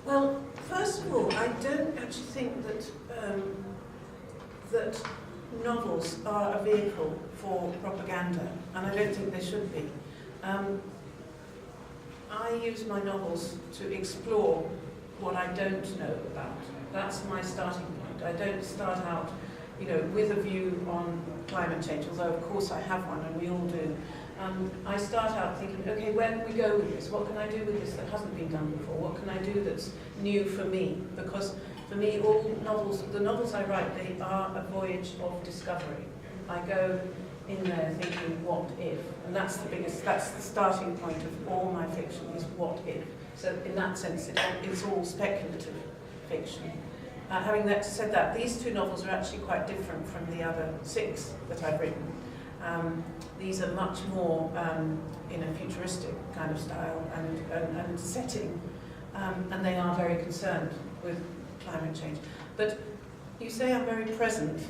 Well, first of all, I don't actually think that that novels are a vehicle for propaganda, and I don't think they should be. I use my novels to explore what I don't know about. That's my starting point. I don't start out, with a view on climate change, although of course I have one, and we all do. I start out thinking, okay, where can we go with this? What can I do with this that hasn't been done before? What can I do that's new for me? Because for me, the novels I write, they are a voyage of discovery. I go in there thinking, what if? And that's the starting point of all my fiction, is what if. So in that sense, it's all speculative fiction. Having said that, these two novels are actually quite different from the other 6 that I've written. These are much more in a futuristic kind of style and setting, and they are very concerned with climate change. But you say I'm very present.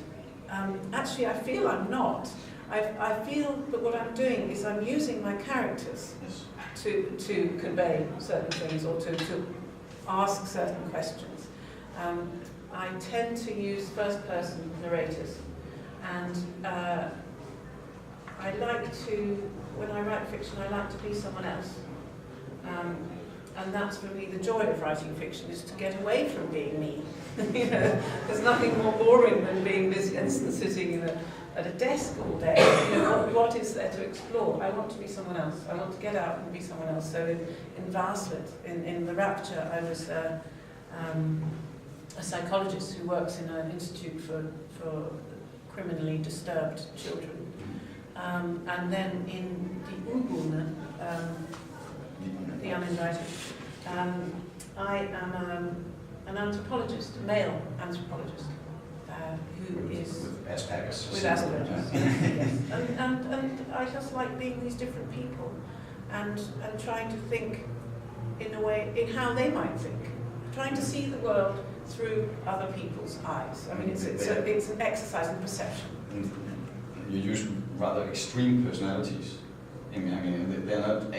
Actually, I feel I'm not. I feel that what I'm doing is I'm using my characters to convey certain things or to ask certain questions. I tend to use first-person narrators, and I like to, when I write fiction, I like to be someone else. And that's for me the joy of writing fiction, is to get away from being me. There's nothing more boring than being Liz Jensen sitting at a desk all day. What is there to explore? I want to be someone else. I want to get out and be someone else. So in Varslet, in The Rapture, I was a psychologist who works in an institute for criminally disturbed children. And then in the Ubune, the uninvited, I am an anthropologist, a male anthropologist, who is with Asperger's. With Asperger's, yes. And I just like being these different people, and trying to think in a way, in how they might think, trying to see the world through other people's eyes. I mean, it's an exercise in perception. You use rather extreme personalities. I mean, they're not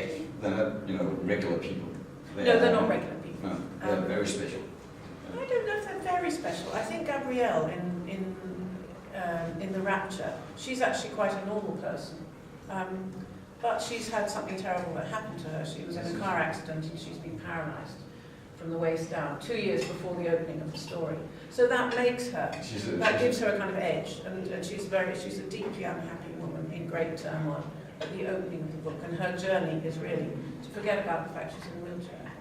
regular people. They're not regular people. No, they're very special. I don't know if they're very special. I think Gabrielle in The Rapture, she's actually quite a normal person. But she's had something terrible that happened to her. She was in a car accident and she's been paralysed from the waist down, 2 years before the opening of the story. So that makes her, that gives her a kind of edge, and she's a deeply unhappy woman in great turmoil at the opening of the book, and her journey is really to forget about the fact she's in a wheelchair.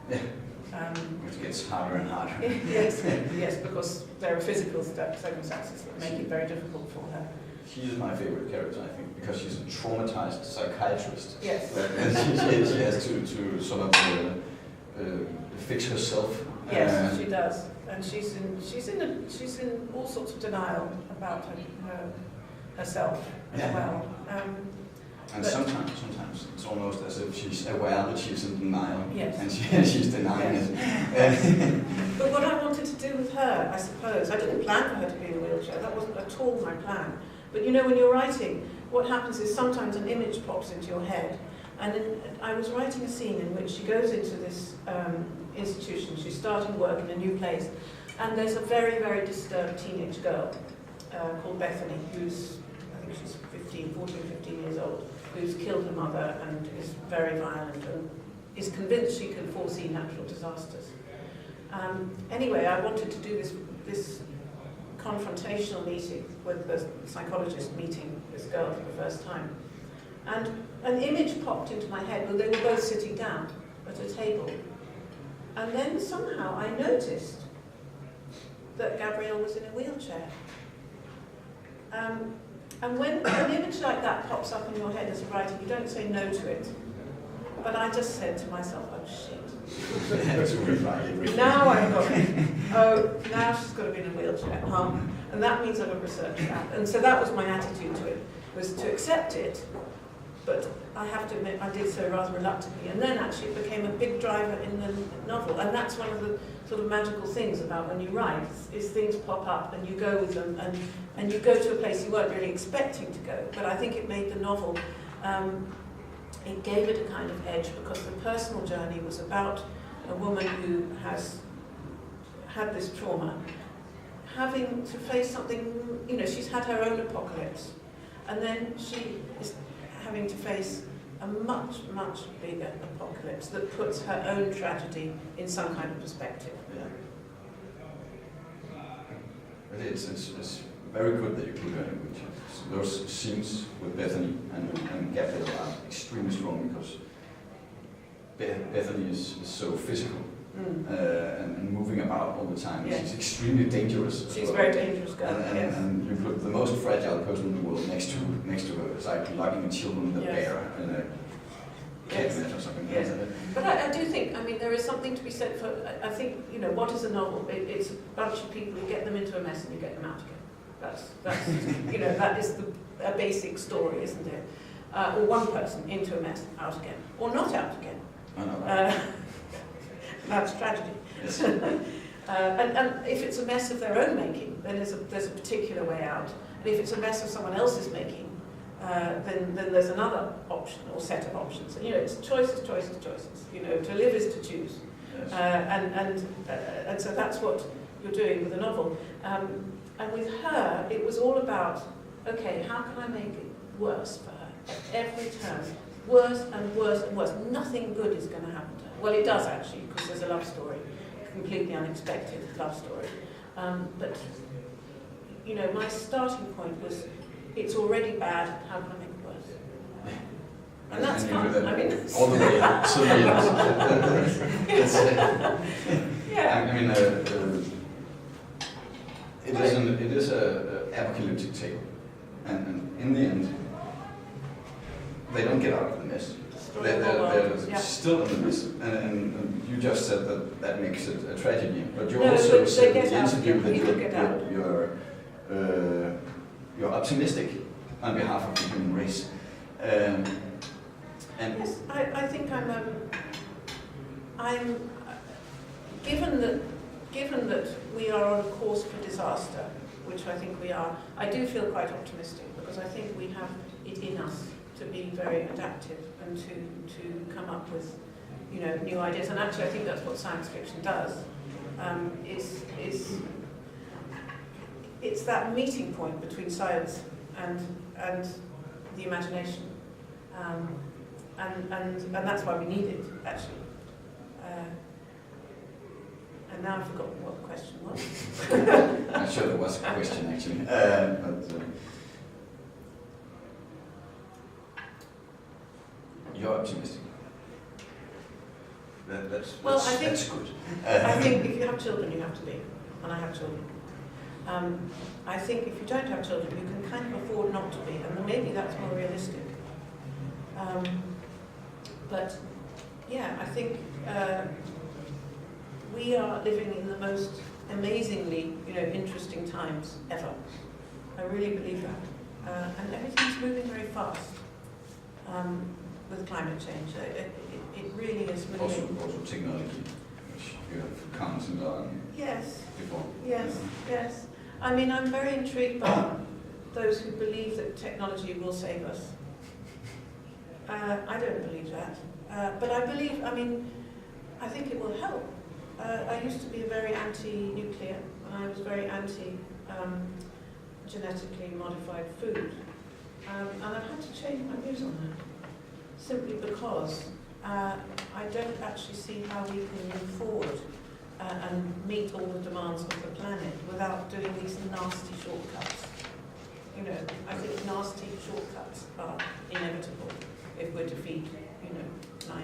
Which gets harder and harder. yes, because there are physical circumstances that make it very difficult for her. She's my favorite character, I think, because she's a traumatized psychiatrist. Yes. And she has to sort of fix herself. Yes, she does, and she's in all sorts of denial about herself as well. And sometimes it's almost as if she's aware that she's in denial, yes. And she's denying it. But what I wanted to do with her, I suppose, I didn't plan for her to be in a wheelchair. That wasn't at all my plan. But when you're writing, what happens is sometimes an image pops into your head. And I was writing a scene in which she goes into this institution. She's starting work in a new place, and there's a very, very disturbed teenage girl called Bethany, who's, I think she's 14, 15 years old, who's killed her mother and is very violent and is convinced she can foresee natural disasters. Anyway, I wanted to do this confrontational meeting with the psychologist meeting this girl for the first time. And an image popped into my head. Well, they were both sitting down at a table. And then somehow I noticed that Gabrielle was in a wheelchair. And when an image like that pops up in your head as a writer, you don't say no to it. But I just said to myself, oh shit. Now I've got it. Oh, now she's got to be in a wheelchair. And that means I've got to research that. And so that was my attitude to it, was to accept it. But I have to admit, I did so rather reluctantly. And then actually it became a big driver in the novel. And that's one of the sort of magical things about when you write, is things pop up and you go with them, and you go to a place you weren't really expecting to go. But I think it made the novel, it gave it a kind of edge, because the personal journey was about a woman who has had this trauma, having to face something, you know, she's had her own apocalypse, and then she is having to face a much, much bigger apocalypse that puts her own tragedy in some kind of perspective. Yeah. But it's very good that you put her in which those scenes with Bethany and Gabriel are extremely strong because Bethany is so physical and moving about all the time. Yes. She's extremely dangerous. She's a very dangerous girl. And you put the most fragile person in the world next to her. It's like locking children with a bear in a cabinet or something. Yes. But I do think, I mean, there is something to be said for, I think, you know, what is a novel? It's a bunch of people, you get them into a mess and you get them out again. That's you know, that is a basic story, isn't it? Or one person into a mess, out again. Or not out again. I know. That's tragedy. Yes. And if it's a mess of their own making, then there's a particular way out. And if it's a mess of someone else's making, then there's another option or set of options. And, you know, it's choices. You know, to live is to choose. Yes. And so that's what you're doing with a novel. And with her, it was all about, okay, how can I make it worse for her? At every turn, worse and worse and worse. Nothing good is going to happen to her. Well, it does actually, because there's a love story, a completely unexpected love story. But, you know, my starting point was, it's already bad, how can I make it worse? And that's fun. I mean, all the way to the end. Yeah. I mean, it is a apocalyptic tale, and in the end, they don't get out of the mess. They're still in the mess, and you just said that makes it a tragedy. But you also said in the interview that you're optimistic on behalf of the human race. And yes, I think I'm given that we are on a course for disaster, which I think we are, I do feel quite optimistic because I think we have it in us to be very adaptive and to come up with, you know, new ideas. And actually I think that's what science fiction does. It's that meeting point between science and the imagination. And that's why we need it, actually. And now I've forgotten what the question was. I'm sure there was a question, actually. You're optimistic. That's good. I think if you have children, you have to be. And I have children. I think if you don't have children, you can kind of afford not to be. And maybe that's more realistic. But yeah, I think we are living in the most amazingly, you know, interesting times ever. I really believe that. And everything's moving very fast with climate change. It really is moving. Also technology, which you have commented on before. Yes. I mean, I'm very intrigued by those who believe that technology will save us. I don't believe that. But I believe, I think it will help. I used to be very anti-nuclear, and I was very anti-genetically modified food. And I've had to change my views on that, simply because I don't actually see how we can move forward and meet all the demands of the planet without doing these nasty shortcuts. You know, I think nasty shortcuts are inevitable if we're to feed, 9